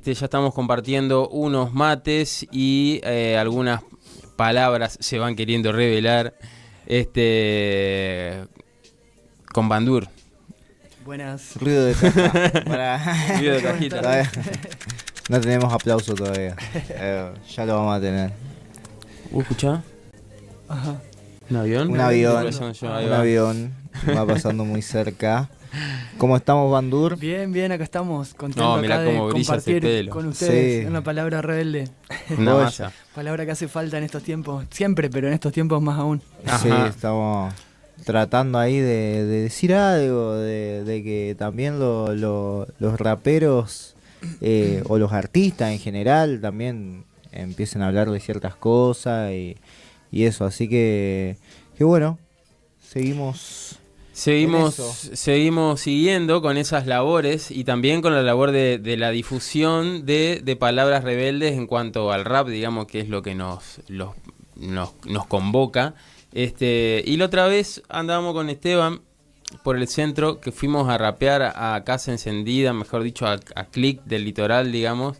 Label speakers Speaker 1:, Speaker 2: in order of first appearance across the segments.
Speaker 1: Ya estamos compartiendo unos mates y algunas palabras se van queriendo revelar con Bandur.
Speaker 2: Buenas.
Speaker 3: Ruido de caja.
Speaker 1: Ruido de cajita.
Speaker 3: Todavía no tenemos aplauso todavía. Ya lo vamos a tener.
Speaker 1: ¿Escuchá?
Speaker 2: Ajá.
Speaker 1: ¿Un avión?
Speaker 3: Un avión.
Speaker 1: Ahí
Speaker 3: Un
Speaker 1: va.
Speaker 3: avión. Va pasando muy cerca. ¿Cómo estamos, Bandur?
Speaker 2: Bien, acá estamos contentos
Speaker 1: No, mirá
Speaker 2: acá de
Speaker 1: cómo brilla ese
Speaker 2: compartir
Speaker 1: pelo.
Speaker 2: con ustedes
Speaker 3: Sí.
Speaker 2: una palabra rebelde.
Speaker 1: Una
Speaker 3: Vos-
Speaker 1: masa.
Speaker 2: Palabra que hace falta en estos tiempos, siempre, pero en estos tiempos más aún.
Speaker 3: Sí,
Speaker 1: Ajá.
Speaker 3: estamos tratando ahí de decir algo, de que también los raperos o los artistas en general también empiecen a hablar de ciertas cosas y eso. Así que bueno, seguimos en eso.
Speaker 1: Seguimos siguiendo con esas labores y también con la labor de la difusión de palabras rebeldes en cuanto al rap, digamos, que es lo que nos convoca. Y la otra vez andábamos con Esteban por el centro, que fuimos a rapear a Casa Encendida, mejor dicho, a Click del Litoral, digamos,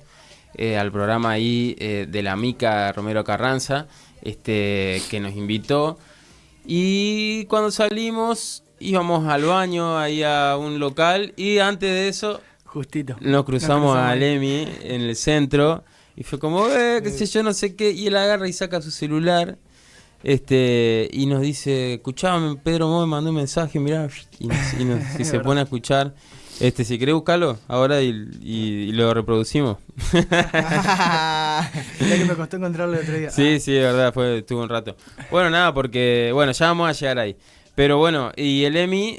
Speaker 1: al programa ahí de la Mica Romero Carranza, que nos invitó. Y cuando salimos íbamos al baño ahí a un local y antes de eso
Speaker 2: Justito.
Speaker 1: nos cruzamos a
Speaker 2: ahí.
Speaker 1: Lemi en el centro y fue como, qué sé yo, no sé qué, y él agarra y saca su celular y nos dice, escuchame, Pedro Mo me mandó un mensaje, mirá, y se pone a escuchar. Si querés buscarlo ahora y lo reproducimos.
Speaker 2: Ya que me costó encontrarlo el otro día.
Speaker 1: Sí, es verdad, estuvo un rato. Bueno, nada, porque, ya vamos a llegar ahí. Pero bueno, y el Emi,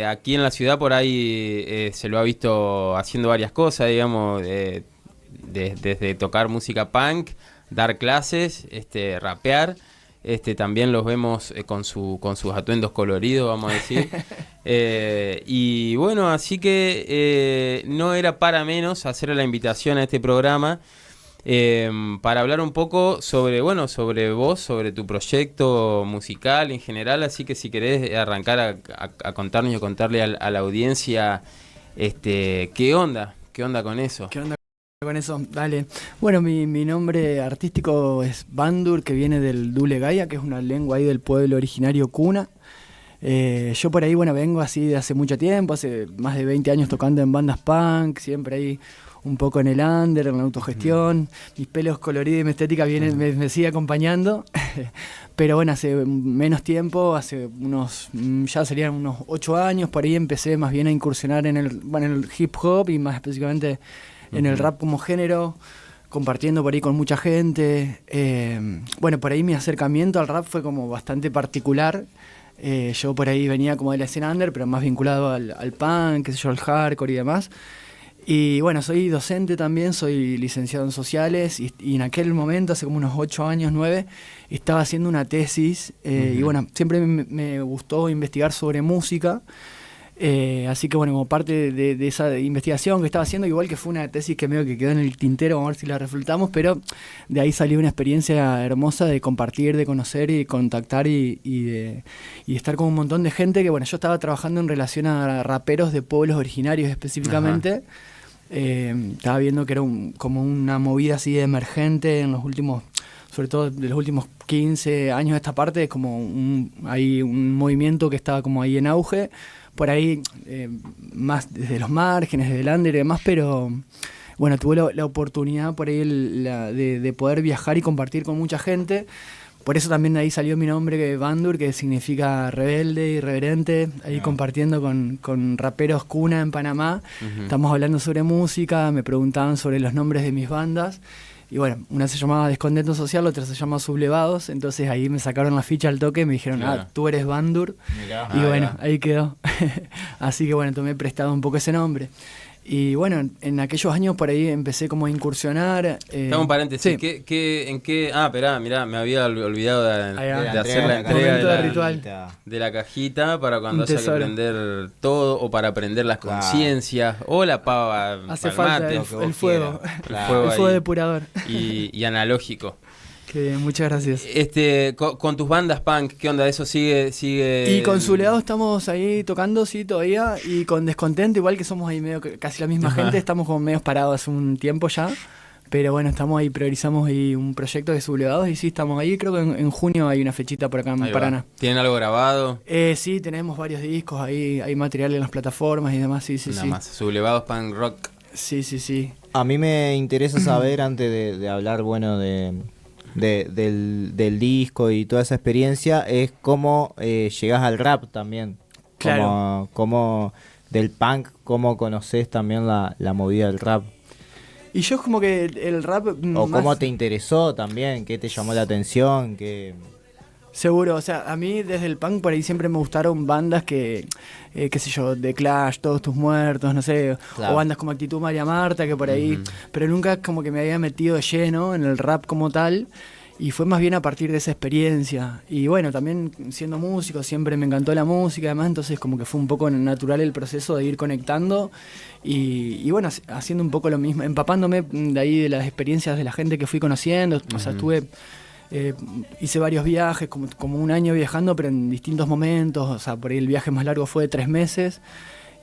Speaker 1: aquí en la ciudad por ahí se lo ha visto haciendo varias cosas, digamos, desde tocar música punk, dar clases, rapear. También los vemos con sus atuendos coloridos, vamos a decir. Y bueno, así que no era para menos hacer la invitación a este programa para hablar un poco sobre vos, sobre tu proyecto musical en general. Así que si querés arrancar a contarnos y a contarle a la audiencia qué onda con eso.
Speaker 2: ¿Qué onda con eso? Dale. Bueno, mi nombre artístico es Bandur, que viene del Dule Gaya, que es una lengua ahí del pueblo originario Cuna. Yo por ahí, vengo así de hace mucho tiempo, hace más de 20 años tocando en bandas punk, siempre ahí un poco en el under, en la autogestión. Mis pelos coloridos y mi estética me sigue acompañando. Pero hace menos tiempo, hace ya serían unos 8 años, por ahí empecé más bien a incursionar en el hip hop y más específicamente en el rap como género, compartiendo por ahí con mucha gente. Por ahí mi acercamiento al rap fue como bastante particular. Yo por ahí venía como de la escena under, pero más vinculado al punk, qué sé yo, al hardcore y demás. Y soy docente también, soy licenciado en sociales y en aquel momento, hace como unos 8 años, 9, estaba haciendo una tesis y siempre me gustó investigar sobre música. Así que como parte de esa investigación que estaba haciendo, igual que fue una tesis que medio que quedó en el tintero, vamos a ver si la reflotamos, pero de ahí salió una experiencia hermosa de compartir, de conocer y contactar y de estar con un montón de gente que yo estaba trabajando en relación a raperos de pueblos originarios específicamente. Estaba viendo que era como una movida así emergente en los últimos, sobre todo de los últimos 15 años de esta parte, es como hay un movimiento que estaba como ahí en auge, por ahí más desde los márgenes, desde el under y demás, pero tuve la oportunidad por ahí de poder viajar y compartir con mucha gente. Por eso también de ahí salió mi nombre, que Bandur, que significa rebelde, irreverente, ahí compartiendo con raperos Cuna en Panamá. Estamos hablando sobre música, me preguntaban sobre los nombres de mis bandas. Y una se llamaba Descontento Social, otra se llama Sublevados. Entonces ahí me sacaron la ficha al toque y me dijeron,
Speaker 1: Claro.
Speaker 2: tú eres Bandur.
Speaker 3: Mirá.
Speaker 2: Y ahí quedó. Así que tomé prestado un poco ese nombre. Y en aquellos años por ahí empecé como a incursionar.
Speaker 1: Estamos un paréntesis.
Speaker 2: Sí.
Speaker 1: ¿En qué? Esperá, mirá, me había olvidado
Speaker 2: Ahí va.
Speaker 1: de hacer la entrega
Speaker 2: Momento de ritual.
Speaker 1: de la cajita para cuando
Speaker 2: Un
Speaker 1: haya que
Speaker 2: tesoro.
Speaker 1: prender todo o para prender las
Speaker 3: Claro.
Speaker 1: conciencias o la pava
Speaker 2: Hace
Speaker 1: para el
Speaker 2: falta
Speaker 1: mate,
Speaker 3: lo que vos
Speaker 2: el fuego.
Speaker 3: quieras.
Speaker 1: el
Speaker 3: Claro.
Speaker 1: fuego
Speaker 2: El fuego
Speaker 1: ahí,
Speaker 2: depurador.
Speaker 1: y analógico.
Speaker 2: Qué bien, muchas gracias.
Speaker 1: Con tus bandas punk, ¿qué onda? ¿Eso sigue?
Speaker 2: Y con Sublevados estamos ahí tocando, sí, todavía. Y con Descontento, igual que somos ahí medio casi la misma gente, estamos como medios parados hace un tiempo ya. Pero bueno, estamos ahí, priorizamos ahí un proyecto de Sublevados y sí, estamos ahí. Creo que en junio hay una fechita por acá en Paraná.
Speaker 1: ¿Tienen algo grabado?
Speaker 2: Sí, tenemos varios discos, ahí hay material en las plataformas y demás, sí.
Speaker 1: Nada más, Sublevados Punk Rock.
Speaker 2: Sí.
Speaker 3: A mí me interesa saber, antes de hablar, bueno, del disco y toda esa experiencia, es cómo llegás al rap también.
Speaker 2: Claro.
Speaker 3: Cómo del punk, cómo conoces también la movida del rap.
Speaker 2: Y yo como que el rap...
Speaker 3: O cómo te interesó también, qué te llamó la atención, qué...
Speaker 2: Seguro, o sea, a mí desde el punk por ahí siempre me gustaron bandas que, qué sé yo, The Clash, Todos Tus Muertos, no sé, claro. O bandas como Actitud María Marta, que por ahí, pero nunca como que me había metido de lleno en el rap como tal, y fue más bien a partir de esa experiencia. Y bueno, también siendo músico, siempre me encantó la música, además, entonces como que fue un poco natural el proceso de ir conectando, y bueno, haciendo un poco lo mismo, empapándome de ahí de las experiencias de la gente que fui conociendo, o sea, hice varios viajes, como un año viajando, pero en distintos momentos. O sea, por ahí el viaje más largo fue de 3 meses.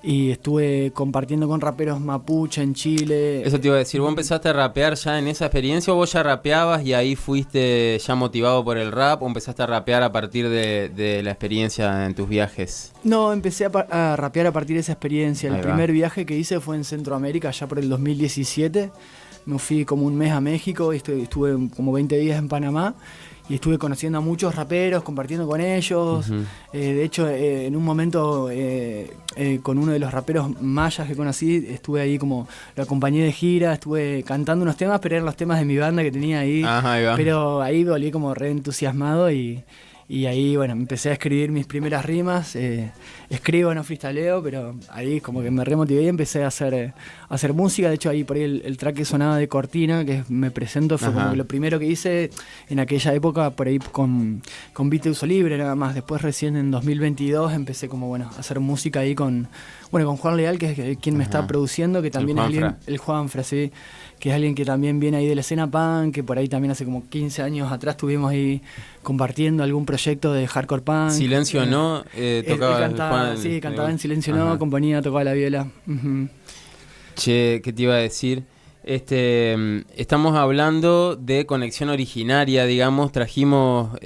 Speaker 2: Y estuve compartiendo con raperos mapuche en Chile.
Speaker 1: Eso te iba a decir, ¿vos empezaste a rapear ya en esa experiencia o vos ya rapeabas y ahí fuiste ya motivado por el rap o empezaste a rapear a partir de la experiencia en tus viajes?
Speaker 2: No, empecé a rapear a partir de esa experiencia. El primer viaje que hice fue en Centroamérica, ya por el 2017. Me fui como un mes a México y estuve como 20 días en Panamá y estuve conociendo a muchos raperos, compartiendo con ellos. De hecho, en un momento con uno de los raperos mayas que conocí, estuve ahí como, lo acompañé de gira, estuve cantando unos temas, pero eran los temas de mi banda que tenía ahí.
Speaker 1: Ajá, ahí va.
Speaker 2: Pero ahí volví como re entusiasmado y ahí, bueno, empecé a escribir mis primeras rimas. Escribo, no freestyleo, pero ahí como que me remotivé y empecé a hacer música. De hecho, ahí por ahí el track que sonaba de cortina, que Me Presento, fue como lo primero que hice en aquella época, por ahí con beat de uso libre nada más. Después recién en 2022 empecé como, bueno, a hacer música ahí con Juan Leal, que es quien me está produciendo, que también es alguien, el Juanfra, sí, que es alguien que también viene ahí de la escena punk, que por ahí también hace como 15 años atrás estuvimos ahí compartiendo algún proyecto de hardcore punk.
Speaker 1: Silencio No, tocaba
Speaker 2: cantaba en Silencio No, compañía, tocaba la viola.
Speaker 1: Che, ¿qué te iba a decir? Estamos hablando de Conexión Originaria, digamos, trajimos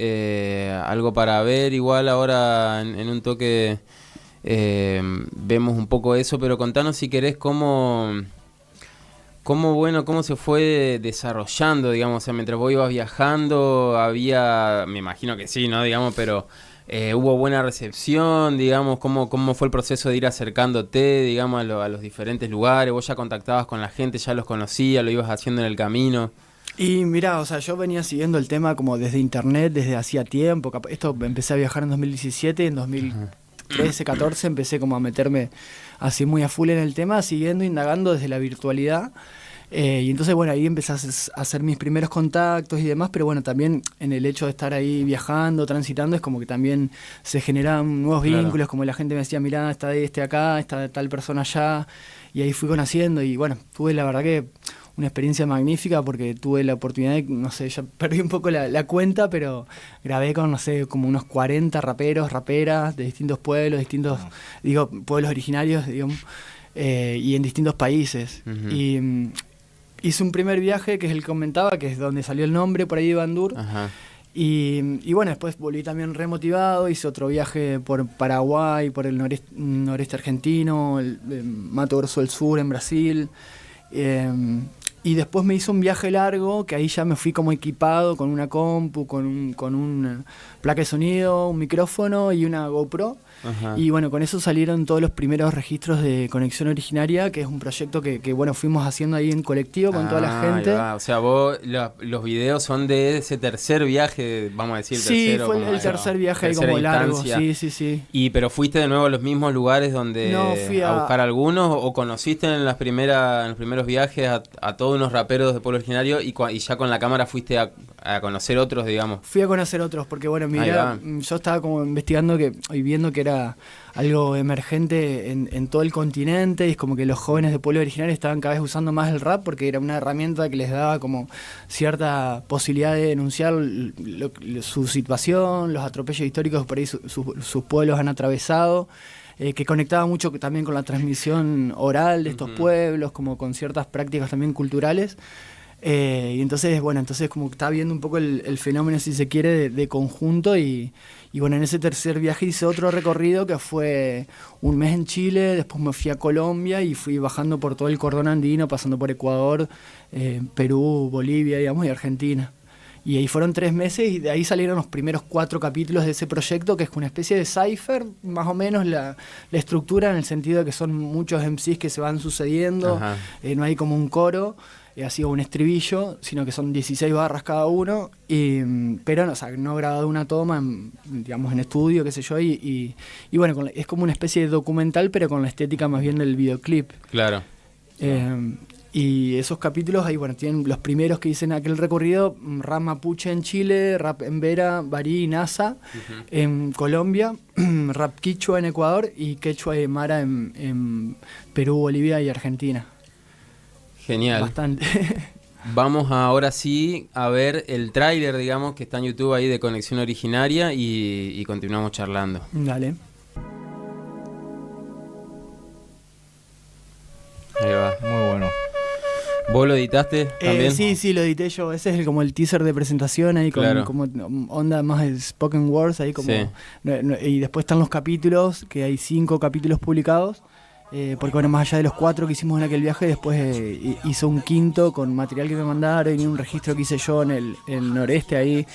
Speaker 1: algo para ver, igual ahora en un toque vemos un poco eso, pero contanos si querés cómo se fue desarrollando, digamos, o sea, mientras vos ibas viajando, me imagino que sí, ¿no? Digamos, pero hubo buena recepción, digamos, cómo fue el proceso de ir acercándote, digamos, a los diferentes lugares, vos ya contactabas con la gente, ya los conocías, lo ibas haciendo en el camino.
Speaker 2: Y mirá, o sea, yo venía siguiendo el tema como desde internet, desde hacía tiempo. Esto empecé a viajar en 2017, en 2013, 14 empecé como a meterme así muy a full en el tema, siguiendo, indagando desde la virtualidad. Y entonces, bueno, ahí empecé a hacer mis primeros contactos y demás, pero bueno, también en el hecho de estar ahí viajando, transitando, es como que también se generan nuevos vínculos, como la gente me decía, mirá, está acá, está tal persona allá, y ahí fui conociendo y bueno, tuve la verdad que una experiencia magnífica porque tuve la oportunidad de, no sé, ya perdí un poco la cuenta, pero grabé con, no sé, como unos 40 raperos, raperas de distintos pueblos, pueblos originarios, digamos, y en distintos países. Y hice un primer viaje, que es el que comentaba, que es donde salió el nombre, por ahí de Bandur. Y bueno, después volví también remotivado, hice otro viaje por Paraguay, por el noreste argentino, el Mato Grosso del Sur, en Brasil. Y después me hice un viaje largo, que ahí ya me fui como equipado con una compu, con una placa de sonido, un micrófono y una GoPro. Y bueno, con eso salieron todos los primeros registros de Conexión Originaria, que es un proyecto que bueno, fuimos haciendo ahí en colectivo con toda la gente.
Speaker 1: O sea, vos, los videos son de ese tercer viaje, vamos a decir,
Speaker 2: sí, fue el tercer viaje ahí como largo, sí.
Speaker 1: Pero fuiste de nuevo a los mismos lugares donde
Speaker 2: no, fui
Speaker 1: a buscar algunos, o conociste en los primeros viajes a todo todos unos raperos de pueblo originario y ya con la cámara fuiste a conocer otros, digamos.
Speaker 2: Fui a conocer otros, porque bueno, mira, yo estaba como investigando y viendo que era algo emergente en todo el continente, y es como que los jóvenes de pueblo originario estaban cada vez usando más el rap, porque era una herramienta que les daba como cierta posibilidad de denunciar su situación, los atropellos históricos que por ahí sus pueblos han atravesado. Que conectaba mucho también con la transmisión oral de estos pueblos, como con ciertas prácticas también culturales. Y entonces, bueno, como que estaba viendo un poco el fenómeno, si se quiere, de conjunto. Y bueno, en ese tercer viaje hice otro recorrido que fue un mes en Chile, después me fui a Colombia y fui bajando por todo el cordón andino, pasando por Ecuador, Perú, Bolivia, digamos, y Argentina. Y ahí fueron 3 meses y de ahí salieron los primeros 4 capítulos de ese proyecto, que es una especie de cipher, más o menos la estructura, en el sentido de que son muchos MCs que se van sucediendo, no hay como un coro, así como un estribillo, sino que son 16 barras cada uno, pero no, o sea, no grabado una toma, digamos, en estudio, qué sé yo, y bueno, es como una especie de documental, pero con la estética más bien del videoclip.
Speaker 1: Claro.
Speaker 2: Y esos capítulos ahí, bueno, tienen los primeros que dicen aquel recorrido: rap mapuche en Chile, rap en Vera, Barí y Nasa en Colombia, rap quichua en Ecuador y quechua y mara en Perú, Bolivia y Argentina.
Speaker 1: Genial.
Speaker 2: Bastante.
Speaker 1: Vamos ahora sí a ver el tráiler, digamos, que está en YouTube ahí de Conexión Originaria y continuamos charlando.
Speaker 2: Dale.
Speaker 1: Ahí va.
Speaker 3: Muy bueno.
Speaker 1: ¿Vos lo editaste también?
Speaker 2: Sí, lo edité yo. Ese es como el teaser de presentación ahí, con como onda más de spoken words ahí como. Sí. Y después están los capítulos, que hay 5 capítulos publicados. Porque bueno, más allá de los 4 que hicimos en aquel viaje, después hizo un 5º con material que me mandaron y un registro que hice yo en el noreste ahí,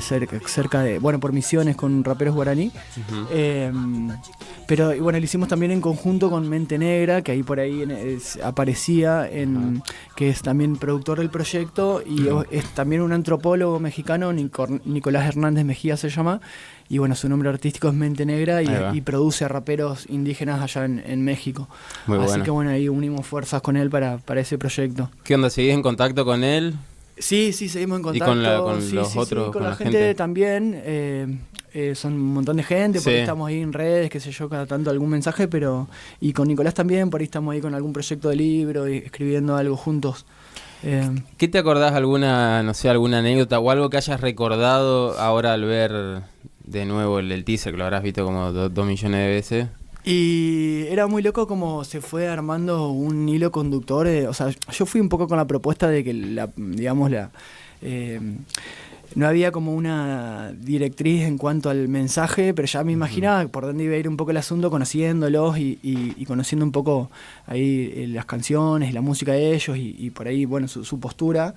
Speaker 2: cerca de, bueno, por Misiones, con raperos guaraní. Pero bueno, lo hicimos también en conjunto con Mente Negra, que ahí por ahí aparecía, que es también productor del proyecto y es también un antropólogo mexicano, Nicolás Hernández Mejía se llama. Y bueno, su nombre artístico es Mente Negra y produce a raperos indígenas allá en México.
Speaker 1: Muy
Speaker 2: Así
Speaker 1: bueno.
Speaker 2: que bueno, ahí unimos fuerzas con él para ese proyecto.
Speaker 1: ¿Qué onda? ¿Seguís en contacto con él?
Speaker 2: Sí, seguimos en contacto.
Speaker 1: ¿Y con los otros?
Speaker 2: Sí, con la
Speaker 1: gente
Speaker 2: gente también. Son un montón de gente, por ahí estamos ahí en redes, qué sé yo, cada tanto algún mensaje, y con Nicolás también, por ahí estamos ahí con algún proyecto de libro y escribiendo algo juntos.
Speaker 1: ¿Qué te acordás, alguna anécdota o algo que hayas recordado ahora al ver de nuevo el teaser, que lo habrás visto como 2 millones de veces?
Speaker 2: Y era muy loco como se fue armando un hilo conductor. O sea, yo fui un poco con la propuesta de que no había como una directriz en cuanto al mensaje, pero ya me imaginaba por dónde iba a ir un poco el asunto, conociéndolos y conociendo un poco ahí las canciones, la música de ellos y por ahí, bueno, su postura.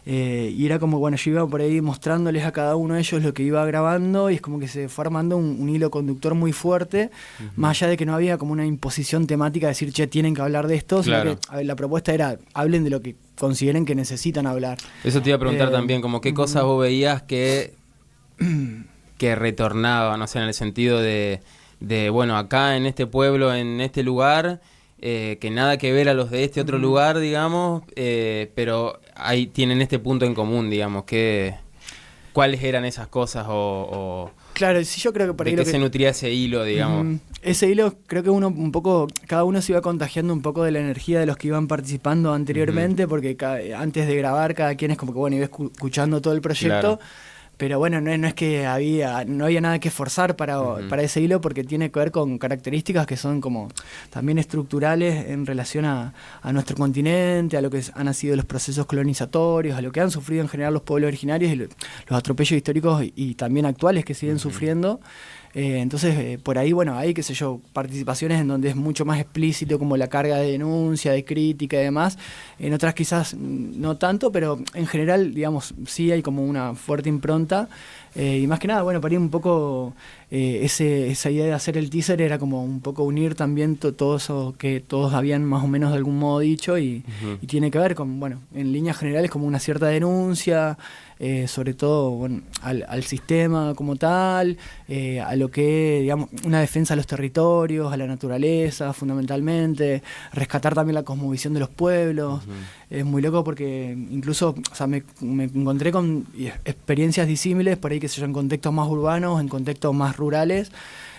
Speaker 2: Y era como, bueno, yo iba por ahí mostrándoles a cada uno de ellos lo que iba grabando y es como que se fue armando un hilo conductor muy fuerte, más allá de que no había como una imposición temática de decir, che, tienen que hablar de esto, sino que la propuesta era, hablen de lo que consideren que necesitan hablar.
Speaker 1: Eso te iba a preguntar también, como qué cosas vos veías que retornaban, o sea, en el sentido de bueno, acá en este pueblo, en este lugar, que nada que ver a los de este otro lugar, digamos, pero ahí tienen este punto en común, digamos, ¿cuáles eran esas cosas o
Speaker 2: claro, sí, yo creo que por ahí
Speaker 1: de qué se nutría ese hilo, digamos?
Speaker 2: Ese hilo, creo que cada uno se iba contagiando un poco de la energía de los que iban participando anteriormente, porque antes de grabar cada quien es como que, bueno, iba escuchando todo el proyecto. Claro. Pero bueno, no es que no había nada que forzar para ese hilo, porque tiene que ver con características que son como también estructurales en relación a nuestro continente, a lo que han sido los procesos colonizatorios, a lo que han sufrido en general los pueblos originarios y los atropellos históricos y también actuales que siguen sufriendo. Entonces, por ahí, bueno, hay, qué sé yo, participaciones en donde es mucho más explícito como la carga de denuncia, de crítica y demás. En otras quizás no tanto, pero en general, digamos, sí hay como una fuerte impronta. Y más que nada, bueno, para ir un poco esa idea de hacer el teaser era como un poco unir también todo eso que todos habían más o menos de algún modo dicho y tiene que ver con, bueno, en líneas generales como una cierta denuncia, sobre todo bueno, al sistema como tal, a lo que, digamos, una defensa de los territorios, a la naturaleza fundamentalmente, rescatar también la cosmovisión de los pueblos. Es muy loco porque incluso, o sea, me encontré con experiencias disímiles por ahí, que sé yo, en contextos más urbanos, en contextos más rurales,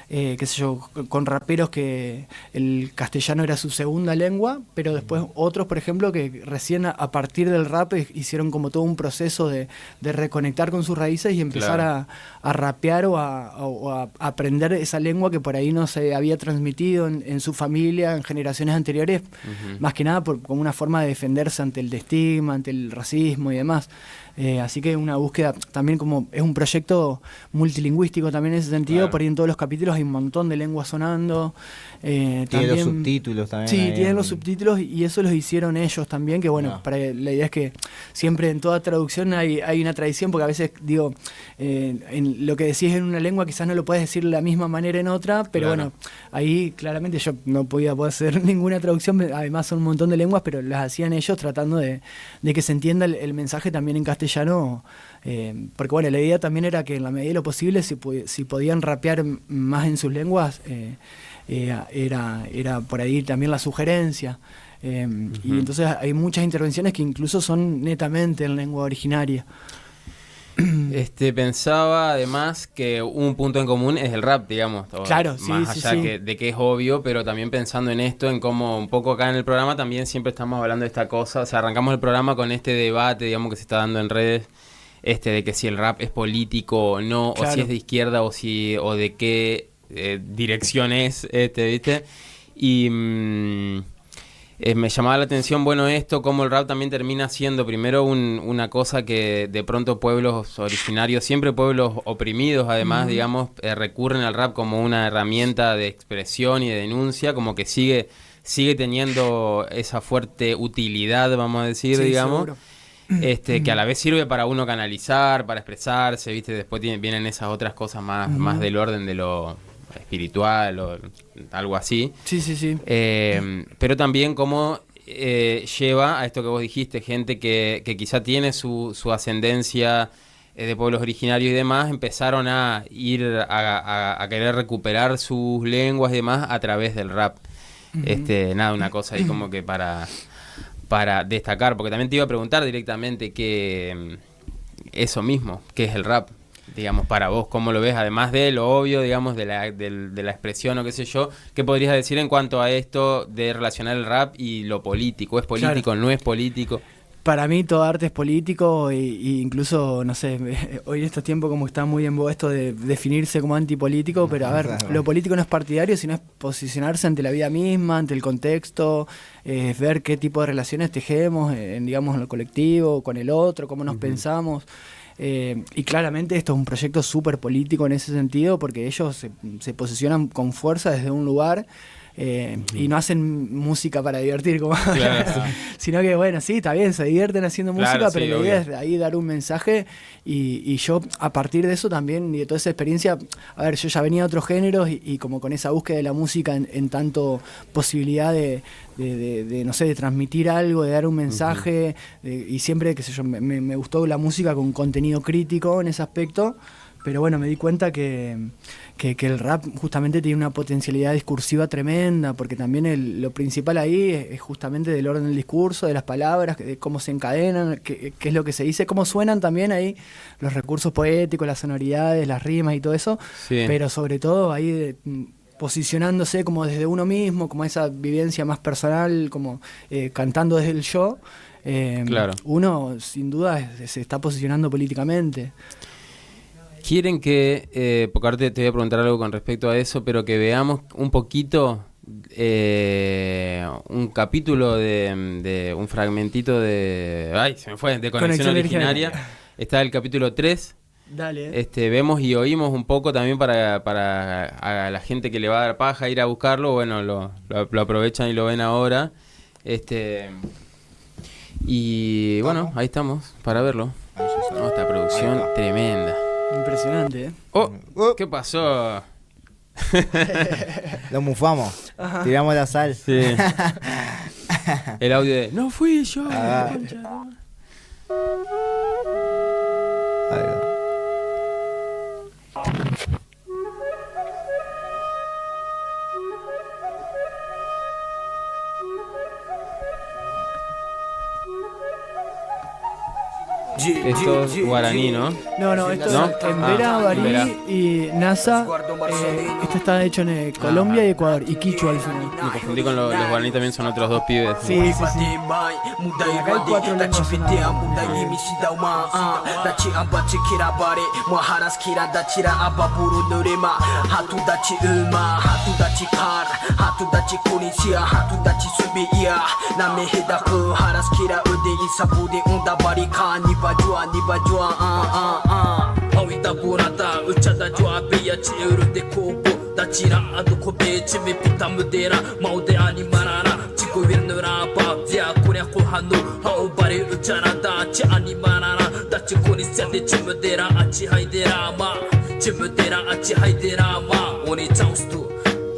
Speaker 2: qué sé yo, con raperos que el castellano era su segunda lengua, pero después otros, por ejemplo, que recién a partir del rap hicieron como todo un proceso de reconectar con sus raíces y empezar a rapear o a aprender esa lengua que por ahí no se había transmitido en su familia, en generaciones anteriores, más que nada como una forma de defenderse ante el estigma, ante el racismo y demás. Así que una búsqueda también, como es un proyecto multilingüístico también en ese sentido, por ahí en todos los capítulos hay un montón de lenguas sonando.
Speaker 3: Tiene los subtítulos también.
Speaker 2: Sí, tienen los subtítulos y eso los hicieron ellos también, que bueno, la idea es que siempre en toda traducción hay una tradición, porque a veces digo, en lo que decís en una lengua quizás no lo puedes decir de la misma manera en otra, pero bueno, ahí claramente yo no podía hacer ninguna traducción, además son un montón de lenguas, pero las hacían ellos tratando de que se entienda el mensaje también en castellano, porque bueno, la idea también era que en la medida de lo posible, si podían rapear más en sus lenguas, era por ahí también la sugerencia. Y entonces hay muchas intervenciones que incluso son netamente en lengua originaria.
Speaker 1: Pensaba además que un punto en común es el rap, digamos.
Speaker 2: Claro, sí,
Speaker 1: más allá de que es obvio, pero también pensando en esto, en cómo un poco acá en el programa también siempre estamos hablando de esta cosa. O sea, arrancamos el programa con este debate, digamos, que se está dando en redes, de que si el rap es político o no, o si es de izquierda o de qué dirección es, ¿viste? Y me llamaba la atención, bueno, esto, cómo el rap también termina siendo primero una cosa que de pronto pueblos originarios, siempre pueblos oprimidos además, digamos, recurren al rap como una herramienta de expresión y de denuncia, como que sigue teniendo esa fuerte utilidad, vamos a decir, digamos. Seguro. Que a la vez sirve para uno canalizar, para expresarse, ¿viste? Después vienen esas otras cosas más del orden de lo espiritual o algo así.
Speaker 2: Sí.
Speaker 1: Pero también como lleva a esto que vos dijiste, gente que quizá tiene su ascendencia de pueblos originarios y demás, empezaron a ir a querer recuperar sus lenguas y demás a través del rap. Nada, una cosa ahí como que para destacar, porque también te iba a preguntar directamente que eso mismo, ¿qué es el rap? Digamos, para vos, ¿cómo lo ves? Además de lo obvio, digamos, de la expresión o qué sé yo, ¿qué podrías decir en cuanto a esto de relacionar el rap y lo político? ¿Es político?
Speaker 2: Claro.
Speaker 1: ¿No es político?
Speaker 2: Para mí todo arte es político y incluso, no sé, hoy en estos tiempos como está muy en boga esto de definirse como antipolítico, pero a ver, lo político no es partidario, sino es posicionarse ante la vida misma, ante el contexto, ver qué tipo de relaciones tejemos, digamos, en lo colectivo, con el otro, cómo nos pensamos. Y claramente esto es un proyecto súper político en ese sentido, porque ellos se posicionan con fuerza desde un lugar y no hacen música para divertir, como sino que bueno, sí, está bien, se divierten haciendo música, pero la idea es ahí dar un mensaje y yo a partir de eso también y de toda esa experiencia, a ver, yo ya venía de otros géneros y como con esa búsqueda de la música en tanto posibilidad de no sé, de transmitir algo, de dar un mensaje, y siempre, qué sé yo, me gustó la música con contenido crítico en ese aspecto, pero bueno, me di cuenta que el rap justamente tiene una potencialidad discursiva tremenda, porque también lo principal ahí es justamente del orden del discurso, de las palabras, de cómo se encadenan, qué es lo que se dice, cómo suenan también ahí los recursos poéticos, las sonoridades, las rimas y todo eso, pero sobre todo ahí posicionándose como desde uno mismo, como esa vivencia más personal, como cantando desde el yo, uno sin duda se está posicionando políticamente.
Speaker 1: Quieren que, porque ahora te voy a preguntar algo con respecto a eso, pero que veamos un poquito un capítulo de un fragmentito de... ¡Ay, se me fue! De Conexión Originaria. Está el capítulo 3.
Speaker 2: Dale.
Speaker 1: Vemos y oímos un poco también para a la gente que le va a dar paja ir a buscarlo. Bueno, lo aprovechan y lo ven ahora. Y bueno, ahí estamos para verlo. Esta producción tremenda.
Speaker 2: Impresionante, ¿eh?
Speaker 1: Oh, ¿qué pasó?
Speaker 3: Lo mufamos.
Speaker 2: Ajá.
Speaker 3: Tiramos la sal.
Speaker 1: Sí. El audio de no fui yo.
Speaker 3: Ah.
Speaker 1: Concha de tu-
Speaker 3: Ahí va.
Speaker 1: Esto es guaraní, ¿no?
Speaker 2: No, esto
Speaker 1: ¿No?
Speaker 2: es en Vera,
Speaker 1: Ah,
Speaker 2: Barí
Speaker 1: Vera.
Speaker 2: y NASA. Esto está hecho en Colombia y Ecuador. Y Quichua al final.
Speaker 1: Me confundí con los guaraní, también son otros dos pibes.
Speaker 2: Sí. Acá hay 4 lenguas
Speaker 4: Awida burata uchada jua beya chiuru de kobo dachira adu kobe chimi pita mudera maude ani marara chiku virnura pa via kunya kohanu hau bare uchara da chi ani marara dachi koni sende chimudera achi haidera ma chimudera achi haidera ma oni chaustu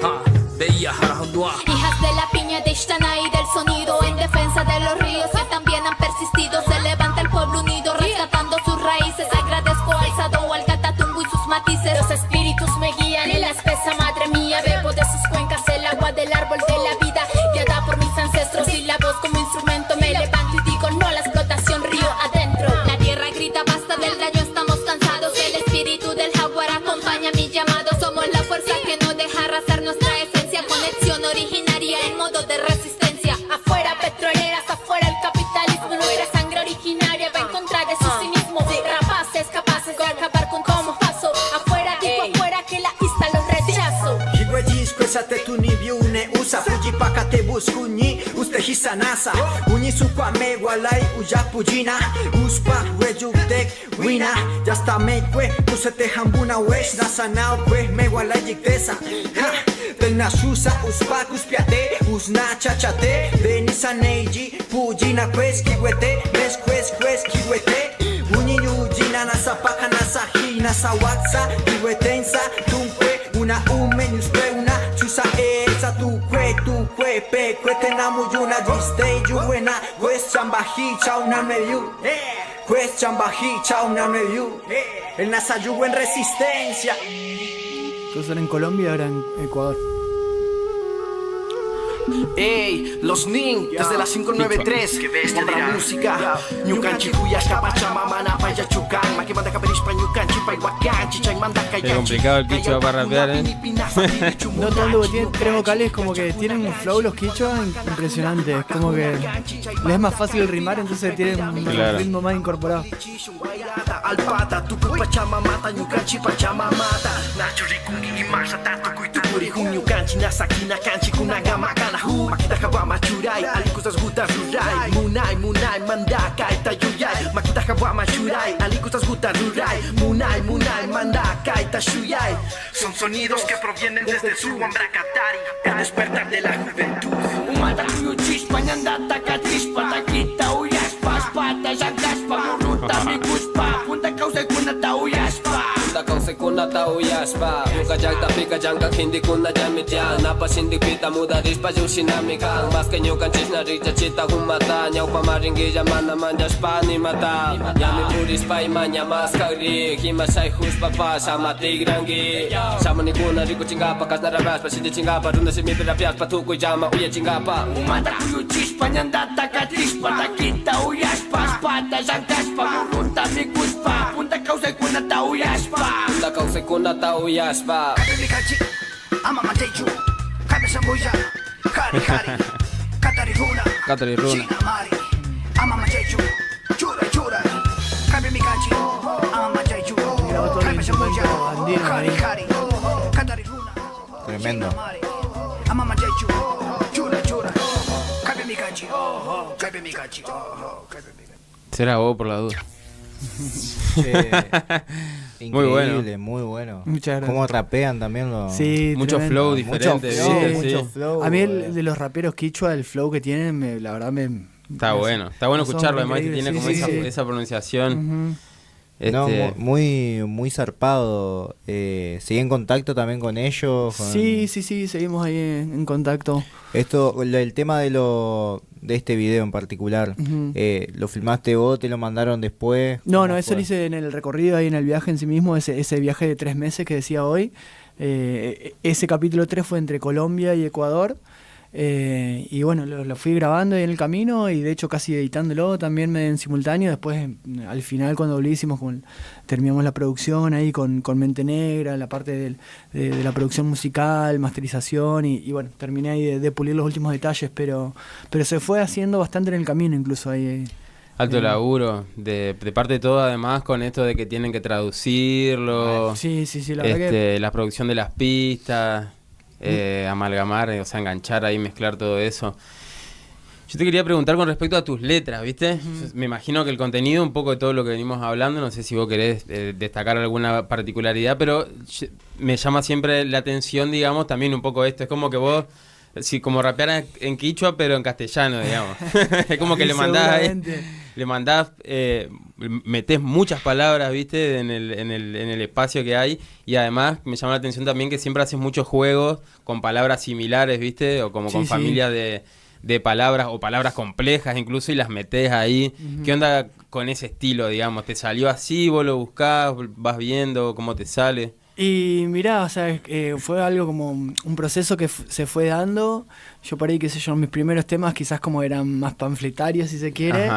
Speaker 4: ha beya harahundua.
Speaker 5: Hijas de la piña de Ishtanay del sonido en defensa de los ríos que también han persistido. Se levanta el pueblo unido rescatando sus raíces. Agradezco al Sado, al Catatumbo y sus matices. Los espíritus me guían en la espesa madre mía. Bebo de sus cuencas el agua del árbol de la vida guiada por mis ancestros y la voz como instrumento. Me levanto y digo no a la explotación río adentro. La tierra grita basta del daño, estamos cansados. El espíritu del jaguar acompaña mi llamado. Somos la fuerza que no deja arrasar nuestra esencia. Conexión originaria en modo de resistencia. Afuera petroleras, afuera el capitalismo. Nuestra sangre originaria va en contra de su cinismo. Rapaces capaces de acabar con como paso. Afuera digo afuera que la isla los rechazo.
Speaker 6: Higuejis kwesate tu ni viune usa fuji pakate buskuñi usted hisanasa uñi supa me walai uya pujina uspa wejuktek wina ya está me kwe usete hambuna wesh nasanao kwe me walai yiktesa Telna shusa uspa kuspiate usna chachate benisa neiji pujina kwes kiwete mes kwes kiwete uñi yujina nasa paka nasa hi nasa watsa kiwetensa tunkwe una umenyuspe una chusa esa tu kwe pe kwe tenamu yuna jiste yuena kwes chambaji chauna meyu kwes chambaji chauna meyu el nasa yugo en resistencia.
Speaker 2: Entonces era en Colombia y ahora en Ecuador.
Speaker 4: Ey, los Nin, desde la 593 Compra música Nyukan chikuyashka pachamamana paya chukan Maki manda kaperishpa nyukan chipai wakan Chichay manda
Speaker 1: Qué
Speaker 4: kayan
Speaker 1: complicado el quichua para rapear,
Speaker 2: No tanto, porque tienen 3 vocales, como que tienen un flow los quichuas impresionante. Es como que les es más fácil rimar, entonces tienen un
Speaker 1: Claro.
Speaker 2: ritmo más incorporado.
Speaker 4: Alpata, tuku pachamamata Nyukan chipachamamata Nacho rikungi imarsa tato kuitukuri Hun nyukan chinasaki nakan chikunaga makana hu Makita kawa machurai Alikusas guta rurai Munai mandakai tayuyai Makita kawa machurai Alikusas guta rurai Munai mandakai tayuyai Son sonidos que provienen desde su Ambracatari El despertar de la juventud Umata kuyu chispa Nyandata kachispa Takita uyaspa Spata yankaspa Muruta mikuspa Punta kausa kuna tauyaspa Punta kausa kuna tauyaspa Yuka jagta pika jangka hindi kuna jamitya Napa sindik pita muda rispa Yushinami kang Mas que nyukan chisna richa chita humata Nyaupa maringilla mana manjaspa ni mata Yami purispa imanya mas kagri Hima sai huspa pa sama tigrangi Sama ni kuna riku chingapa Kas narabaspa sindi chingapa Runda si mi pirapiaspa Tukuy jama uya chingapa Umata kuyu chispa Nyandata kachispa Takita uyaspa Spata yankaspa Muruta mikuspa Punta kausa kuna tauyaspa Punta kausa kuna tauyaspa
Speaker 6: Kachi ama matechu kabesa moya kari katari
Speaker 1: Runa.
Speaker 6: mari ama matechu chura kabe mikachi ama matechu
Speaker 2: Grabó todo el
Speaker 6: kabesa moya
Speaker 2: instrumento andino ahí.
Speaker 6: katari runa
Speaker 3: Tremendo.
Speaker 6: ama matechu chura kabe mikachi kabe mikachi
Speaker 1: Será vos por la duda. Muy bueno.
Speaker 3: Increíble, muy bueno.
Speaker 2: Muchas gracias.
Speaker 3: Cómo rapean también los...
Speaker 2: Sí,
Speaker 1: Mucho
Speaker 2: tremendo.
Speaker 1: flow
Speaker 3: Mucho
Speaker 1: diferente,
Speaker 3: flow,
Speaker 1: ¿viste?
Speaker 3: mucho
Speaker 1: Sí.
Speaker 3: flow.
Speaker 2: A mí el de los raperos quichua, el flow que tienen, la verdad me...
Speaker 1: Está bueno
Speaker 2: Son
Speaker 1: escucharlo, además que tiene
Speaker 2: increíbles,
Speaker 1: como
Speaker 2: sí,
Speaker 1: esa,
Speaker 2: sí.
Speaker 1: esa pronunciación.
Speaker 3: No, muy zarpado. ¿Sigue en contacto también con ellos?
Speaker 2: Sí, seguimos ahí en contacto.
Speaker 3: El tema de este video en particular, ¿lo filmaste vos, te lo mandaron después?
Speaker 2: No, eso lo hice en el recorrido, ahí en el viaje en sí mismo, ese viaje de 3 meses que decía hoy. Ese capítulo 3 fue entre Colombia y Ecuador. Y bueno, lo fui grabando ahí en el camino y de hecho casi editándolo también en simultáneo. Después al final cuando volví terminamos la producción ahí con Mente Negra, la parte de la producción musical, masterización y bueno, terminé ahí de pulir los últimos detalles, pero se fue haciendo bastante en el camino incluso ahí.
Speaker 1: Alto laburo, de parte de todo, además con esto de que tienen que traducirlo,
Speaker 2: sí, la verdad que...
Speaker 1: la producción de las pistas, amalgamar, o sea, enganchar ahí, mezclar todo eso. Yo te quería preguntar con respecto a tus letras, ¿viste? Me imagino que el contenido, un poco de todo lo que venimos hablando, no sé si vos querés destacar alguna particularidad, pero me llama siempre la atención, digamos, también un poco esto, es como que vos... Sí, como rapear en quichua, pero en castellano, digamos. Es como que le mandás, metés muchas palabras, ¿viste? En el espacio que hay. Y además me llama la atención también que siempre haces muchos juegos con palabras similares, ¿viste? O como con familias de palabras o palabras complejas incluso y las metés ahí. ¿Qué onda con ese estilo, digamos? ¿Te salió así? ¿Vos lo buscás? ¿Vas viendo cómo te sale?
Speaker 2: Y mirá, o sea, fue algo como un proceso que se fue dando. Yo por ahí, qué sé yo, mis primeros temas quizás como eran más panfletarios, si se quiere.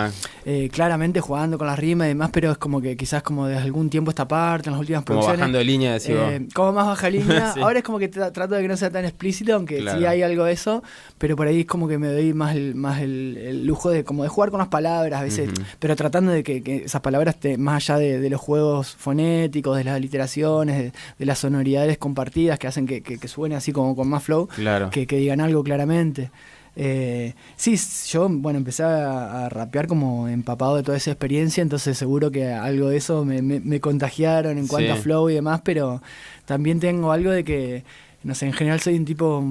Speaker 2: Claramente jugando con las rimas y demás, pero es como que quizás como de algún tiempo esta parte, en las últimas
Speaker 1: como
Speaker 2: producciones.
Speaker 1: Como bajando de línea, decís vos.
Speaker 2: Como más baja línea.
Speaker 1: Sí.
Speaker 2: Ahora es como que trato de que no sea tan explícito, aunque
Speaker 1: claro.
Speaker 2: sí hay algo de eso, pero por ahí es como que me doy más el lujo de como de jugar con las palabras a veces, pero tratando de que esas palabras, más allá de los juegos fonéticos, de las aliteraciones, de las sonoridades compartidas que hacen que suene así como con más flow,
Speaker 1: claro.
Speaker 2: que digan algo claramente. Sí, yo empecé a rapear como empapado de toda esa experiencia, entonces seguro que algo de eso me contagiaron en cuanto a flow y demás, pero también tengo algo de que, no sé, en general soy un tipo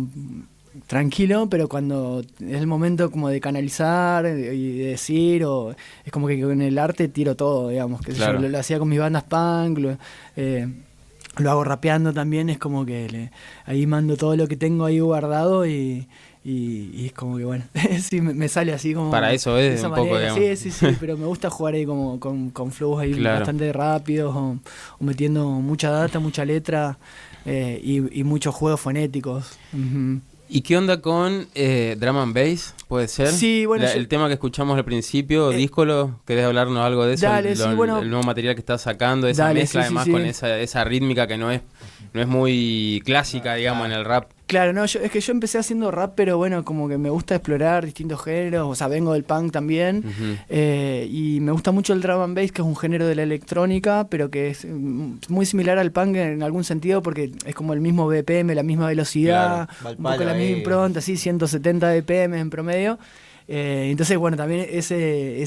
Speaker 2: tranquilo, pero cuando es el momento como de canalizar y de decir, es como que en el arte tiro todo, digamos, que claro. Yo lo hacía con mis bandas punk, lo hago rapeando también, es como que ahí mando todo lo que tengo ahí guardado y es como que bueno, sí, me sale así como...
Speaker 1: Para eso es un poco, digamos.
Speaker 2: Sí, pero me gusta jugar ahí como con flows ahí claro. bastante rápidos o metiendo mucha data, mucha letra y muchos juegos fonéticos.
Speaker 1: ¿Y qué onda con Drum and Bass? ¿Puede ser?
Speaker 2: Sí, bueno...
Speaker 1: el tema que escuchamos al principio, Díscolo, ¿querés hablarnos algo de eso?
Speaker 2: Dale, el
Speaker 1: nuevo material que estás sacando, esa mezcla además con esa rítmica que no es muy clásica, digamos, en el rap.
Speaker 2: Claro, no, es que yo empecé haciendo rap, pero bueno, como que me gusta explorar distintos géneros, o sea, vengo del punk también, y me gusta mucho el drum and bass, que es un género de la electrónica, pero que es muy similar al punk en algún sentido, porque es como el mismo BPM, la misma velocidad, claro, un poco la misma impronta, así, 170 BPM en promedio. Entonces, bueno, también esos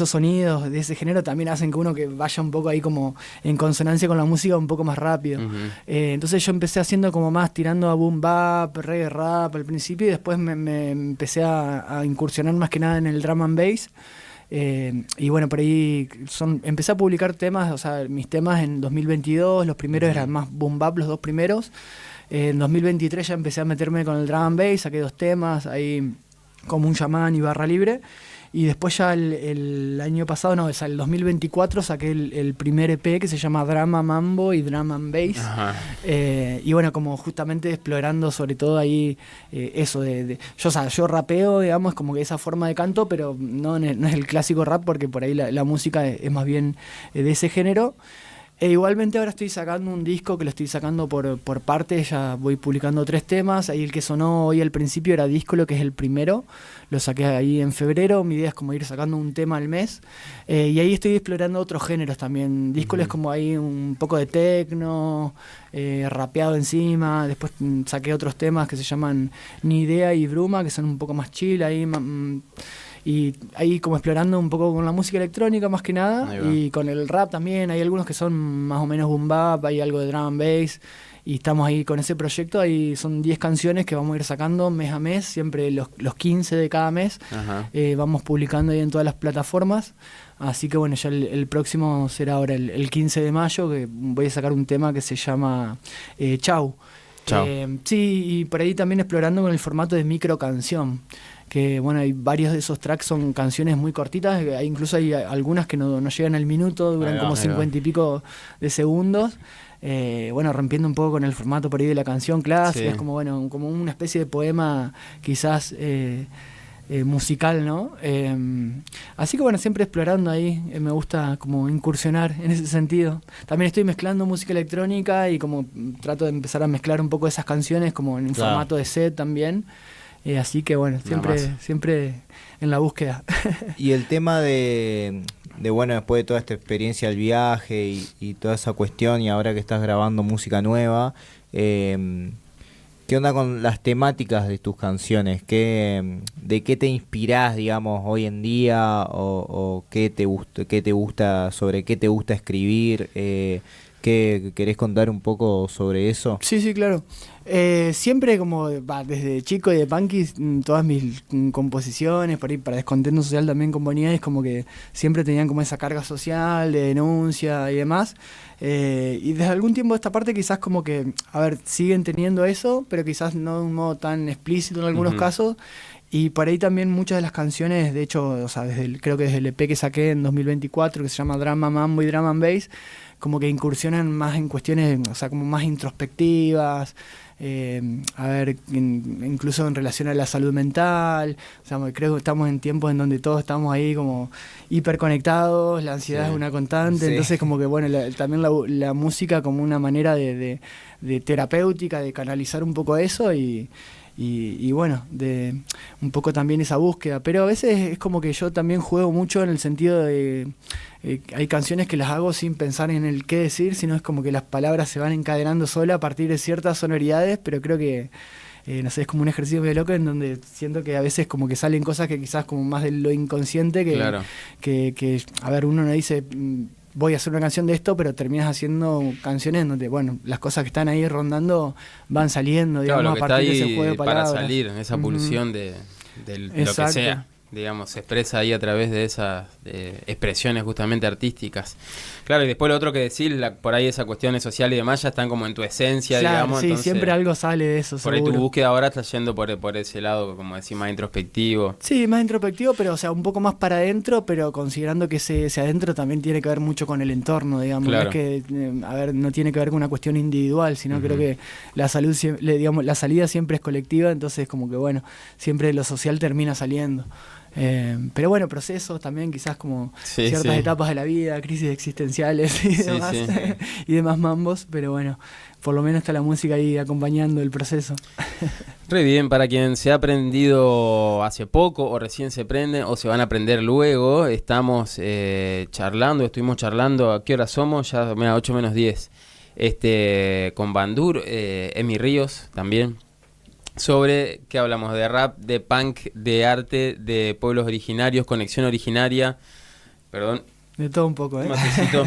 Speaker 2: sonidos de ese género también hacen que uno que vaya un poco ahí como en consonancia con la música un poco más rápido. Entonces yo empecé haciendo como más tirando a boom bap, reggae rap al principio y después me empecé a incursionar más que nada en el drum and bass. Y bueno, por ahí empecé a publicar temas, o sea, mis temas en 2022, los primeros eran más boom bap, los 2 primeros. En 2023 ya empecé a meterme con el drum and bass, saqué 2 temas ahí como un chamán y barra libre, y después ya el año pasado, no, o sea, el 2024 saqué el primer EP que se llama Drama Mambo y Drum and Bass. Y bueno, como justamente explorando sobre todo ahí eso yo rapeo, digamos, como que esa forma de canto, pero no es el clásico rap, porque por ahí la música es más bien de ese género. Igualmente ahora estoy sacando un disco que lo estoy sacando por partes, ya voy publicando 3 temas, ahí el que sonó hoy al principio era Díscolo, que es el primero, lo saqué ahí en febrero, mi idea es como ir sacando un tema al mes, y ahí estoy explorando otros géneros también. Díscolo es como ahí un poco de tecno, rapeado encima, después saqué otros temas que se llaman Ni Idea y Bruma, que son un poco más chill ahí, y ahí como explorando un poco con la música electrónica más que nada,
Speaker 1: Ahí va.
Speaker 2: y con el rap también. Hay algunos que son más o menos boom bap, hay algo de drum and bass, y estamos ahí con ese proyecto. Ahí son 10 canciones que vamos a ir sacando mes a mes, siempre los 15 de cada mes.
Speaker 1: Ajá.
Speaker 2: Vamos publicando ahí en todas las plataformas. Así que bueno, ya el próximo será ahora el 15 de mayo, que voy a sacar un tema que se llama Chau.
Speaker 1: Chau.
Speaker 2: Sí, y por ahí también explorando con el formato de micro canción. Que bueno, hay varios de esos tracks, son canciones muy cortitas, incluso hay algunas que no llegan al minuto, duran
Speaker 1: Ahí va,
Speaker 2: como
Speaker 1: ahí
Speaker 2: 50 y pico de segundos. Bueno, rompiendo un poco con el formato por ahí de la canción clásica,
Speaker 1: Sí.
Speaker 2: es como bueno, como una especie de poema quizás musical, ¿no? Así que bueno, siempre explorando ahí, me gusta como incursionar en ese sentido. También estoy mezclando música electrónica y como trato de empezar a mezclar un poco esas canciones como en un
Speaker 3: Claro.
Speaker 2: formato de set también. Así que bueno,
Speaker 1: más.
Speaker 2: siempre en la búsqueda.
Speaker 3: Y el tema de bueno, después de toda esta experiencia del viaje y toda esa cuestión, y ahora que estás grabando música nueva, ¿qué onda con las temáticas de tus canciones? ¿De qué te inspirás, digamos, hoy en día? ¿O qué te gusta, sobre qué te gusta escribir? ¿Querés contar un poco sobre eso?
Speaker 2: Sí, sí, claro. Siempre como desde chico y de punky, todas mis composiciones, por ahí para Descontento Social también componía, es como que siempre tenían como esa carga social, de denuncia y demás. Y desde algún tiempo de esta parte quizás como que, a ver, siguen teniendo eso, pero quizás no de un modo tan explícito en algunos
Speaker 1: Ujú.
Speaker 2: casos. Y por ahí también muchas de las canciones, de hecho, o sea, creo que desde el EP que saqué en 2024, que se llama Drama Mambo y Drum and Bass, como que incursionan más en cuestiones, o sea, como más introspectivas, a ver, incluso en relación a la salud mental. O sea, creo que estamos en tiempos en donde todos estamos ahí como hiperconectados, la ansiedad
Speaker 1: Sí.
Speaker 2: es una constante,
Speaker 3: Sí.
Speaker 2: entonces como que bueno, también la música como una manera de terapéutica, de canalizar un poco eso y bueno, de un poco también esa búsqueda. Pero a veces es como que yo también juego mucho en el sentido de... hay canciones que las hago sin pensar en el qué decir, sino es como que las palabras se van encadenando sola a partir de ciertas sonoridades, pero creo que, no sé, es como un ejercicio medio loco en donde siento que a veces como que salen cosas que quizás como más de lo inconsciente,
Speaker 1: Claro.
Speaker 2: que a ver, uno no dice... voy a hacer una canción de esto, pero terminas haciendo canciones donde, bueno, las cosas que están ahí rondando van saliendo,
Speaker 1: Claro,
Speaker 2: digamos,
Speaker 1: lo
Speaker 2: a
Speaker 1: que está
Speaker 2: partir de ese
Speaker 1: ahí
Speaker 2: juego de
Speaker 1: para
Speaker 2: palabras.
Speaker 1: salir, esa
Speaker 2: Ujú.
Speaker 1: pulsión de lo que
Speaker 2: Exacto.
Speaker 1: sea, digamos, se expresa ahí a través de esas expresiones justamente artísticas. Claro, y después lo otro que decís, por ahí esas cuestiones sociales y demás ya están como en tu esencia,
Speaker 2: Claro,
Speaker 1: digamos.
Speaker 2: sí,
Speaker 1: Entonces,
Speaker 2: siempre algo sale de eso,
Speaker 1: por ahí tu
Speaker 2: seguro.
Speaker 1: búsqueda ahora está yendo por ese lado, como decís, más introspectivo.
Speaker 2: Sí, más introspectivo, pero o sea, un poco más para adentro, pero considerando que ese adentro también tiene que ver mucho con el entorno, digamos.
Speaker 1: Claro.
Speaker 2: No es que, a ver, no tiene que ver con una cuestión individual, sino
Speaker 1: Ujú.
Speaker 2: creo que la digamos, la salida siempre es colectiva, entonces como que bueno, siempre lo social termina saliendo. Pero bueno, procesos también, quizás como
Speaker 1: Sí,
Speaker 2: ciertas
Speaker 1: sí.
Speaker 2: etapas de la vida, crisis existenciales y
Speaker 1: Sí,
Speaker 2: demás,
Speaker 1: sí.
Speaker 2: y demás mambos, pero bueno, por lo menos está la música ahí acompañando el proceso.
Speaker 1: Re bien, para quien se ha aprendido hace poco o recién se prende o se van a aprender luego, estamos estuvimos charlando, ¿a qué hora somos? Ya, mira, 8 menos 10, con Bandur, Emi Ríos también, sobre, ¿qué hablamos? De rap, de punk, de arte, de pueblos originarios, conexión originaria, perdón,
Speaker 2: De todo un poco, ¿eh?
Speaker 1: matecito.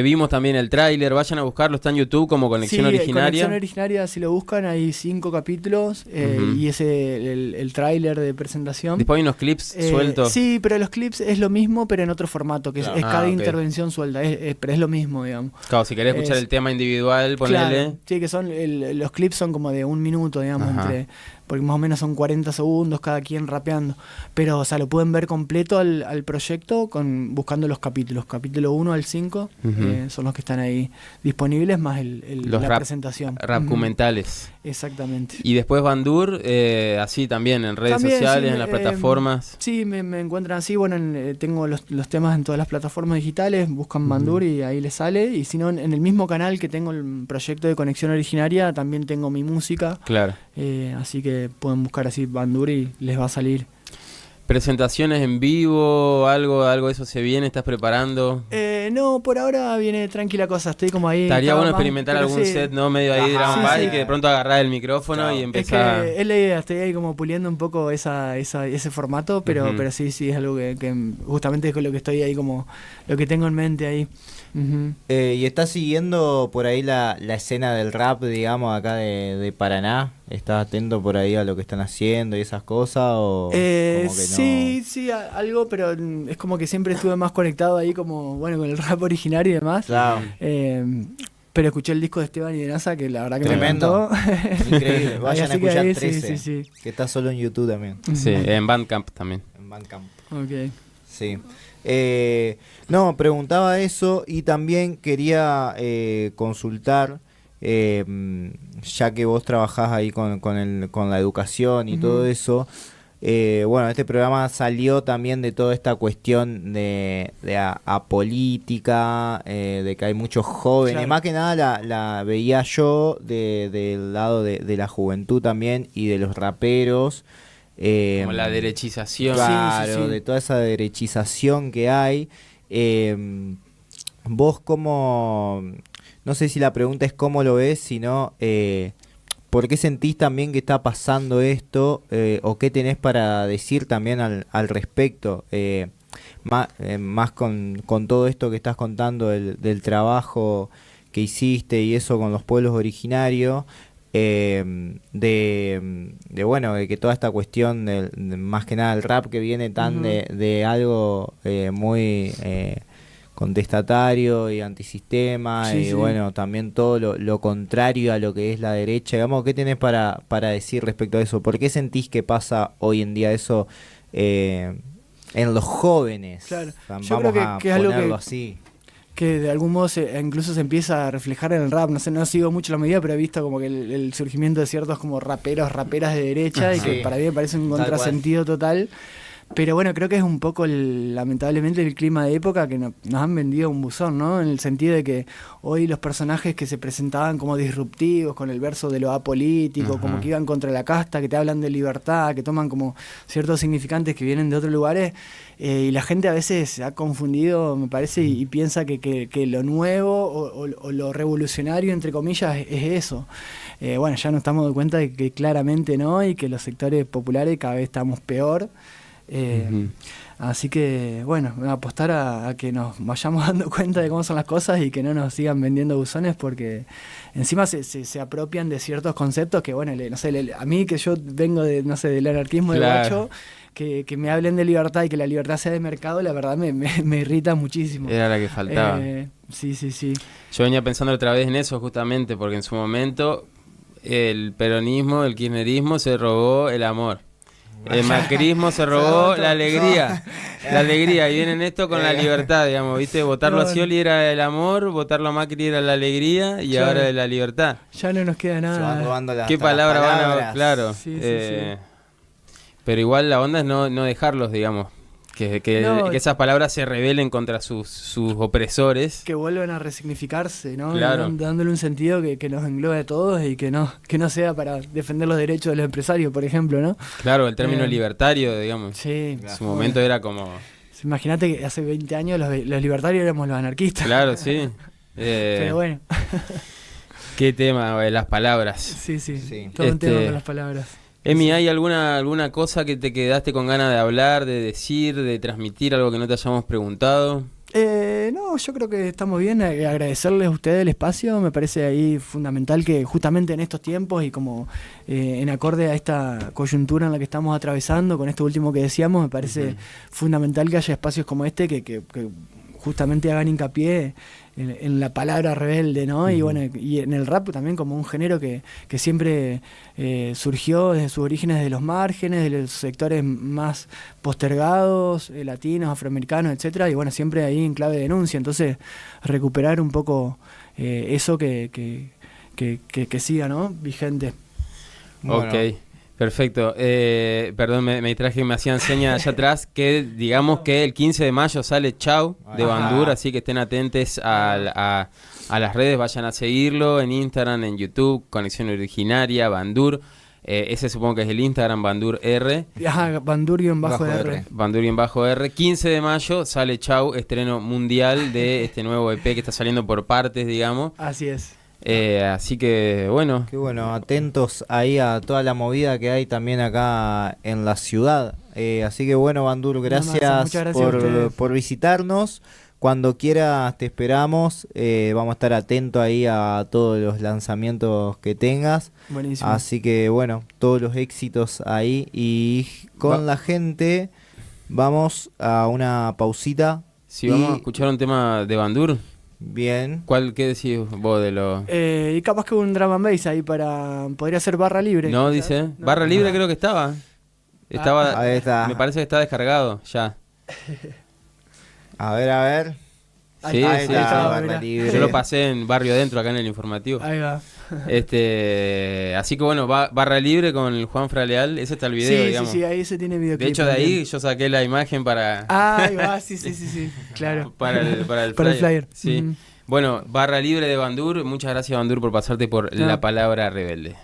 Speaker 1: Vimos también el tráiler, vayan a buscarlo, está en YouTube como Conexión
Speaker 2: Sí,
Speaker 1: Originaria.
Speaker 2: Conexión Originaria, si lo buscan, hay 5 capítulos
Speaker 1: Ujú.
Speaker 2: y el tráiler de presentación.
Speaker 1: Después hay unos clips sueltos.
Speaker 2: Sí, pero los clips es lo mismo, pero en otro formato, que
Speaker 3: Claro.
Speaker 2: es cada
Speaker 1: ok.
Speaker 2: intervención suelta, pero es lo mismo, digamos.
Speaker 1: Claro, si querés escuchar
Speaker 2: Es-
Speaker 1: el tema individual, ponele.
Speaker 2: Claro, sí, que son los clips son como de 1 minuto, digamos,
Speaker 1: Ajá.
Speaker 2: porque más o menos son 40 segundos cada quien rapeando. Pero, o sea, lo pueden ver completo al proyecto buscando los capítulos. Capítulo 1 al 5
Speaker 1: Ujú.
Speaker 2: son los que están ahí disponibles, más
Speaker 1: Los
Speaker 2: la
Speaker 1: rap-
Speaker 2: presentación.
Speaker 1: Rapcumentales.
Speaker 2: Exactamente.
Speaker 1: Y después Bandur, así también en redes
Speaker 2: También,
Speaker 1: sociales,
Speaker 2: sí,
Speaker 1: en las plataformas.
Speaker 2: Sí, me encuentran así. Bueno, tengo los temas en todas las plataformas digitales. Buscan Bandur y ahí les sale. Y si no, en el mismo canal que tengo el proyecto de Conexión Originaria, también tengo mi música.
Speaker 1: Claro.
Speaker 2: Así que pueden buscar así Bandur y les va a salir.
Speaker 1: ¿Presentaciones en vivo? ¿Algo de eso se viene? ¿Estás preparando?
Speaker 2: No, por ahora viene tranquila cosa, estoy como ahí.
Speaker 1: Estaría
Speaker 2: estaba
Speaker 1: bueno
Speaker 2: más-
Speaker 1: experimentar
Speaker 2: pero
Speaker 1: algún
Speaker 2: sí.
Speaker 1: set, ¿no? Medio ahí de
Speaker 3: Ajá,
Speaker 1: drum and
Speaker 2: sí,
Speaker 1: bass,
Speaker 2: sí.
Speaker 1: que de pronto agarrar el micrófono
Speaker 3: Claro.
Speaker 1: y
Speaker 2: Es
Speaker 1: empezar.
Speaker 2: que es la idea, estoy ahí como puliendo un poco ese formato, pero,
Speaker 1: Ujú.
Speaker 2: pero sí, es algo que justamente es con lo que estoy ahí como, lo que tengo en mente ahí. Ujú.
Speaker 3: ¿Y estás siguiendo por ahí la escena del rap, digamos, acá de Paraná? ¿Estás atento por ahí a lo que están haciendo y esas cosas? ¿O como que no?
Speaker 2: Sí, algo, pero es como que siempre estuve más conectado ahí como, bueno, con el rap originario y demás.
Speaker 3: Claro.
Speaker 2: Pero escuché el disco de Esteban y de NASA, que la verdad que
Speaker 3: Tremendo.
Speaker 2: me encantó.
Speaker 3: Increíble. Vayan a
Speaker 2: Así que
Speaker 3: escuchar
Speaker 2: ahí,
Speaker 3: 13,
Speaker 2: sí.
Speaker 3: que está solo en YouTube también,
Speaker 1: Sí, en Bandcamp también.
Speaker 3: en Bandcamp.
Speaker 2: Ok.
Speaker 3: Sí. No, preguntaba eso y también quería consultar, ya que vos trabajás ahí con la educación y todo eso. Bueno, este programa salió también de toda esta cuestión de apolítica, de que hay muchos jóvenes.
Speaker 2: Claro.
Speaker 3: Más que nada la veía yo del lado de la juventud también y de los raperos.
Speaker 1: Como la derechización.
Speaker 3: Claro,
Speaker 2: Sí.
Speaker 3: de toda esa derechización que hay. Vos como, no sé si la pregunta es cómo lo ves, sino ¿por qué sentís también que está pasando esto? ¿O qué tenés para decir también al respecto? Más con todo esto que estás contando del trabajo que hiciste y eso con los pueblos originarios. Bueno, de que toda esta cuestión más que nada el rap que viene tan de algo muy contestatario y antisistema, y bueno, también todo lo contrario a lo que es la derecha, digamos, ¿qué tenés para decir respecto a eso? ¿Por qué sentís que pasa hoy en día eso en los jóvenes?
Speaker 2: Claro.
Speaker 3: Vamos
Speaker 2: Yo creo que
Speaker 3: a
Speaker 2: es algo
Speaker 3: ponerlo
Speaker 2: que-
Speaker 3: así.
Speaker 2: Que de algún modo incluso se empieza a reflejar en el rap. No sé, no sigo mucho la medida, pero he visto como que el surgimiento de ciertos como raperas de derecha, y
Speaker 3: Sí.
Speaker 2: que para mí me parece un
Speaker 3: Tal
Speaker 2: contrasentido total. Pero bueno, creo que es un poco, lamentablemente, el clima de época que nos han vendido un buzón, ¿no? En el sentido de que hoy los personajes que se presentaban como disruptivos, con el verso de lo apolítico,
Speaker 1: Ajá.
Speaker 2: como que iban contra la casta, que te hablan de libertad, que toman como ciertos significantes que vienen de otros lugares, y la gente a veces se ha confundido, me parece, y piensa que lo nuevo o lo revolucionario, entre comillas, es eso. Bueno, ya nos estamos dando cuenta de que claramente no, y que los sectores populares cada vez estamos peor.
Speaker 1: Ujú.
Speaker 2: Así que, bueno, apostar a que nos vayamos dando cuenta de cómo son las cosas y que no nos sigan vendiendo buzones, porque encima se apropian de ciertos conceptos que, bueno, no sé, a mí que yo vengo de, no sé, del anarquismo de
Speaker 1: Claro.
Speaker 2: Guacho, que me hablen de libertad y que la libertad sea de mercado, la verdad me irrita muchísimo.
Speaker 1: Era la que faltaba.
Speaker 2: Sí.
Speaker 1: Yo venía pensando otra vez en eso justamente, porque en su momento el peronismo, el kirchnerismo se robó el amor. El macrismo se robó la alegría. La alegría. Y vienen esto con la libertad, digamos, ¿viste? Votarlo a Scioli era el amor, votarlo a Macri era la alegría, y
Speaker 2: Claro.
Speaker 1: ahora es la libertad.
Speaker 2: Ya no nos queda
Speaker 3: Se van
Speaker 2: nada.
Speaker 3: robando
Speaker 1: ¿Qué
Speaker 3: hasta las
Speaker 1: palabra van a...?
Speaker 3: palabras.
Speaker 1: Claro.
Speaker 2: Sí.
Speaker 1: Pero igual la onda es no dejarlos, digamos. Que
Speaker 2: No.
Speaker 1: esas palabras se rebelen contra sus opresores.
Speaker 2: Que vuelvan a resignificarse, ¿no?
Speaker 1: Claro.
Speaker 2: Dándole un sentido que nos englobe a todos y que no sea para defender los derechos de los empresarios, por ejemplo, ¿no?
Speaker 1: Claro, el término
Speaker 2: Eh,
Speaker 1: libertario, digamos.
Speaker 2: Sí.
Speaker 1: En su momento era como...
Speaker 2: Imagínate que hace 20 años los libertarios éramos los anarquistas.
Speaker 1: Claro, sí.
Speaker 2: Pero bueno,
Speaker 1: Qué tema, las palabras.
Speaker 2: sí.
Speaker 3: Sí.
Speaker 2: Todo un tema
Speaker 1: Este,
Speaker 2: con las palabras.
Speaker 1: Emi, ¿hay alguna cosa que te quedaste con ganas de hablar, de decir, de transmitir, algo que no te hayamos preguntado?
Speaker 2: No, yo creo que estamos bien. Agradecerles a ustedes el espacio. Me parece ahí fundamental que justamente en estos tiempos y como en acorde a esta coyuntura en la que estamos atravesando, con esto último que decíamos, me parece fundamental que haya espacios como este que justamente hagan hincapié en la palabra rebelde, ¿no? Y bueno, y en el rap también como un género que siempre surgió desde sus orígenes de los márgenes, de los sectores más postergados, latinos, afroamericanos, etcétera, y bueno, siempre ahí en clave de denuncia. Entonces, recuperar un poco eso que siga, ¿no? Vigente.
Speaker 3: Bueno.
Speaker 1: Ok, perfecto. Perdón, me distraje, me hacían señas allá atrás que digamos que el 15 de mayo sale Chau de
Speaker 3: Ajá.
Speaker 1: Bandur, así que estén atentos a las redes, vayan a seguirlo en Instagram, en YouTube, Conexión Originaria, Bandur. Ese supongo que es el Instagram, Bandur R.
Speaker 2: Ajá, Bandur-R.
Speaker 1: Bandur-R. 15 de mayo sale Chau, estreno mundial de este nuevo EP que está saliendo por partes, digamos.
Speaker 2: Así es.
Speaker 1: Así que, bueno.
Speaker 3: Qué bueno, atentos ahí a toda la movida que hay también acá en la ciudad. Así que bueno, Bandur,
Speaker 2: Muchas
Speaker 3: gracias
Speaker 2: gracias a ustedes.
Speaker 3: por visitarnos. Cuando quieras te esperamos. Vamos a estar atentos ahí a todos los lanzamientos que tengas.
Speaker 2: Buenísimo.
Speaker 3: Así que bueno, todos los éxitos ahí. Y con la gente vamos a una pausita.
Speaker 1: Si vamos a escuchar un tema de Bandur.
Speaker 3: Bien.
Speaker 1: ¿Qué decís vos de lo...?
Speaker 2: Y capaz que un drum and bass ahí podría ser barra libre.
Speaker 1: No,
Speaker 2: quizás.
Speaker 1: dice.
Speaker 2: No.
Speaker 1: Barra libre creo que estaba.
Speaker 3: Ahí está.
Speaker 1: Me parece que está descargado ya.
Speaker 3: A ver.
Speaker 1: Sí,
Speaker 3: Ahí
Speaker 1: sí,
Speaker 3: está,
Speaker 1: sí.
Speaker 3: barra
Speaker 2: Mirá.
Speaker 3: libre.
Speaker 1: Yo lo pasé en Barrio Adentro, acá en el informativo.
Speaker 2: Ahí va.
Speaker 1: Así que bueno, barra libre con el Juan Fraleal. Ese está el video,
Speaker 2: Sí,
Speaker 1: digamos.
Speaker 2: sí, ahí se tiene videoclip.
Speaker 1: De hecho, de ahí
Speaker 2: también.
Speaker 1: yo saqué la imagen para...
Speaker 2: Ahí va, sí, claro.
Speaker 1: para el
Speaker 2: Para el
Speaker 1: flyer.
Speaker 2: flyer.
Speaker 1: Sí.
Speaker 2: Ujú.
Speaker 1: Bueno, barra libre de Bandur. Muchas gracias, Bandur, por pasarte por
Speaker 2: No.
Speaker 1: la palabra rebelde.